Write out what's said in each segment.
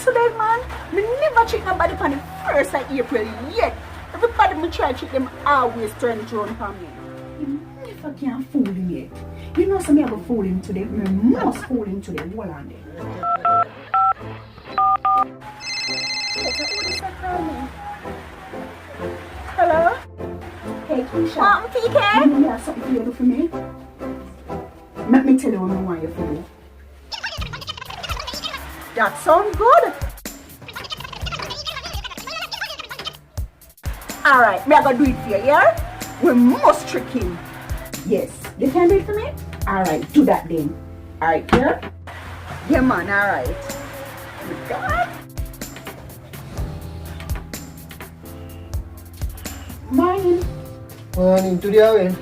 today, man. Me never check nobody on the 1st of April yet. Everybody me try to check them always turn it around for me. You never can fool him yet. You know some me have to fool him today. Me must fool him today. Hold on there. Hello? Hey, Keisha. Mom, PK? You have something for you to do for me? Let me tell you what I want you to do. That sounds good. Alright, we are going to do it for you, yeah? We must trick him. Yes. You can do it for me? Alright, do that then. Alright, yeah? Yeah, man, alright. God. Morning. Morning, today when?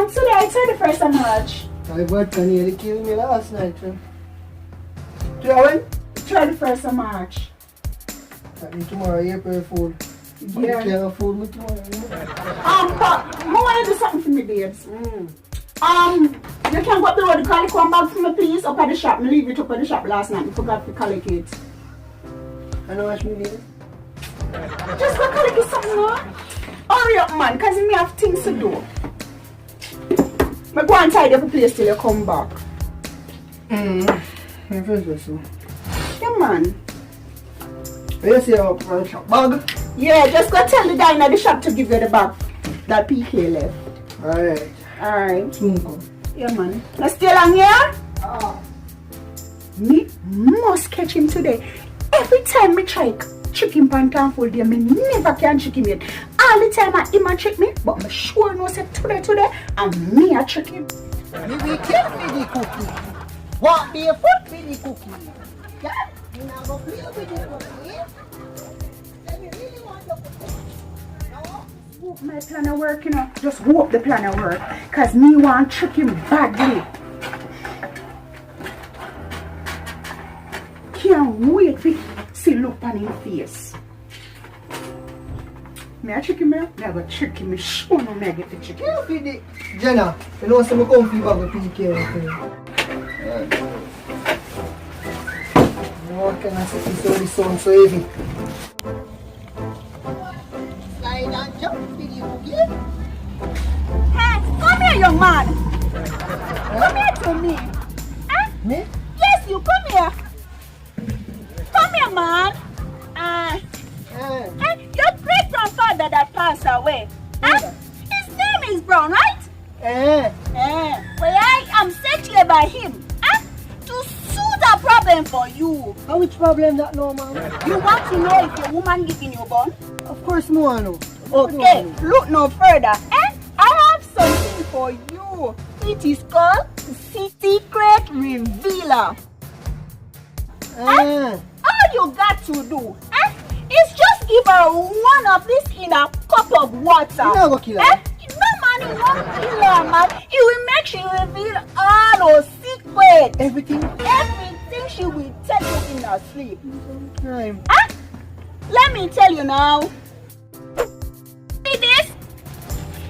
Today it's 31st of March. I got nearly killed me last night. Today when? 31st of March. That means tomorrow, April Fool. Yeah. You can't fool me tomorrow. But I want to do something for me, babes. You can go up the road to collect one bag for me, please, up at the shop. I leave it up at the shop last night. I forgot to collect it. I know what you need. Just go collect it something, no? Hurry up, man, because me have things to do. I go and tidy up the place till you come back. I feel so. Yeah, man. You see how I shop bag? Yeah, just go tell the guy in the shop to give you the bag that PK left. Alright. Alright. Soon come. Yeah, man. Now stay long here? Ah. Me must catch him today. Every time me try trick him pan full day, me never can trick him yet. All the time him a trick me, but me sure know say today, and me a trick him. Me be careful with the cookie. Walk barefoot with the cookie. Yeah? You not go play with the cookie. Then you really want the cookie. No? Hope my plan of work, you know. Just hope the plan of work. Cause me want trick him badly. Can't wait to see look on his face. Me a trick him, me a go trick him. Me sure no me a get the trick him. Careful with the... Jenna, you know some comfy bag with PK. What can I say? This sound so heavy. Slide and jump with the cookie. Hey, come here, young man. Come here to me. Huh? Me? Yes, you come here. Come here, man. Your great grandfather that passed away. His name is Brown, right? Well, I am sent here by him to soothe a problem for you. And which problem that no, man? You want to know if your woman giving you bun? Of course, no, I know. Okay, look no further. I have something for you. It is called Secret Revealer. All you got to do is just give her one of this in a cup of water. You never kill her. No, man, you won't kill her, man. It will make she reveal all her secrets. Everything? Everything she will tell you in her sleep. Right. Let me tell you now. See this?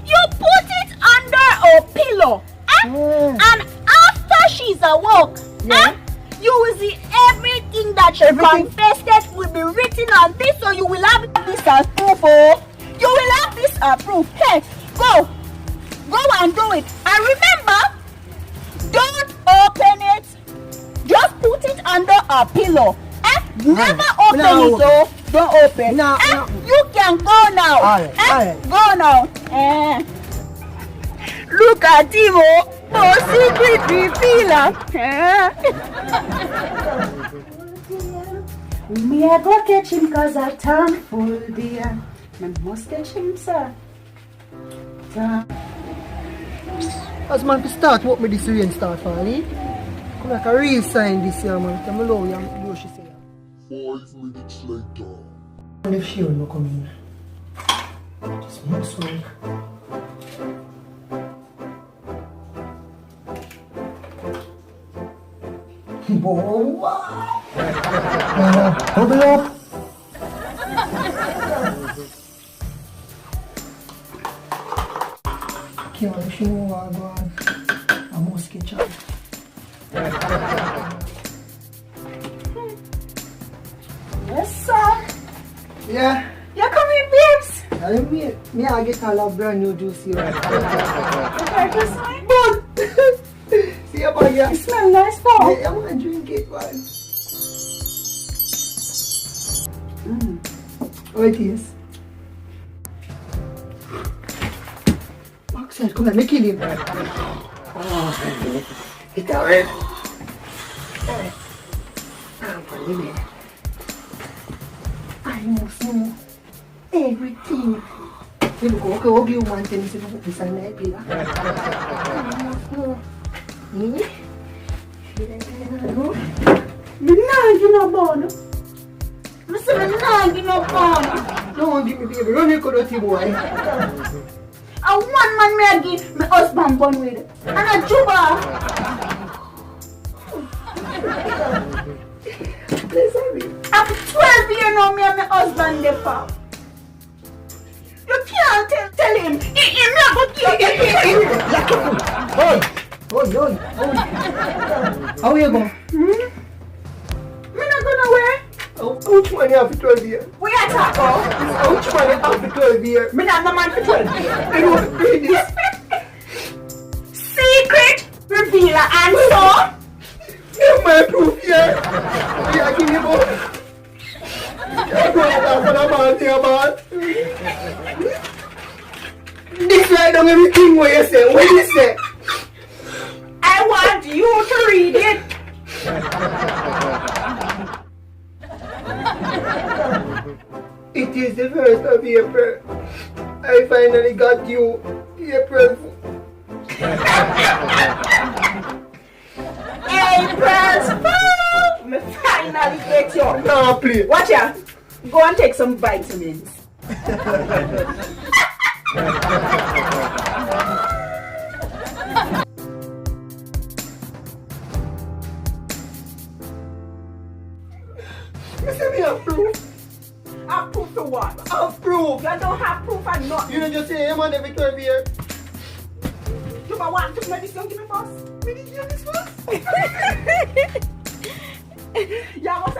You put it under a pillow. And after she's awoke, you will see everything that she confessed will be written on this, so you will have this as proof. Oh. You will have this as proof. Hey, go and do it. And remember, don't open it. Just put it under a pillow. Never open it, though. Don't open. No. You can go now. All right. Go now. Look at him, oh, secret revealer. Me I go catch him cause I turn full dear. I must catch him, sir. As man to start, what me this rain start for, eh? Come like a real sign this year, man. Come along, you she say. 5 minutes later. And if she will not come in. Just must work. Boy, open up. Can't she know what I'm going. I must get Yeah. You coming, babes? Me I get a lot brand new juice here. But See about you. it smell nice, though. Yeah, I want to drink it, man. Oh, it is. Oxide, come on, make kill him. Oh, it's alright. I must know everything. You look okay, you want to listen to this and that, Peter. I must know. Me? Me nah give no bone. Me say me nah give no bone. Don't give me, baby. Run your dirty boy. And one man me a give my husband bun with. And a juba. Listen me. After 12 years now, me and my husband dey for. You can't tell him. He not go kill you. Oi. How you go? Me not go nowhere. How much money you have for 12 years? We are talk about. How much money you have for 12 years? Me not no man for 12 years. I want to pay this. Secret revealer and so. Give my proof here. Yeah, give me both. I'm going to for the man here, man. This right down everything what you say. What you say? I want you to read it. It is the 1st of April. I finally got you. April. April's Fool. Me finally get you. Now please. Watch out. Go and take some vitamins. You say me have proof? Have proof to what? Have proof. You don't have proof and nothing. You don't just say, hey man, every 12 years. You might want to medicine give me first. Me did you this first? You have a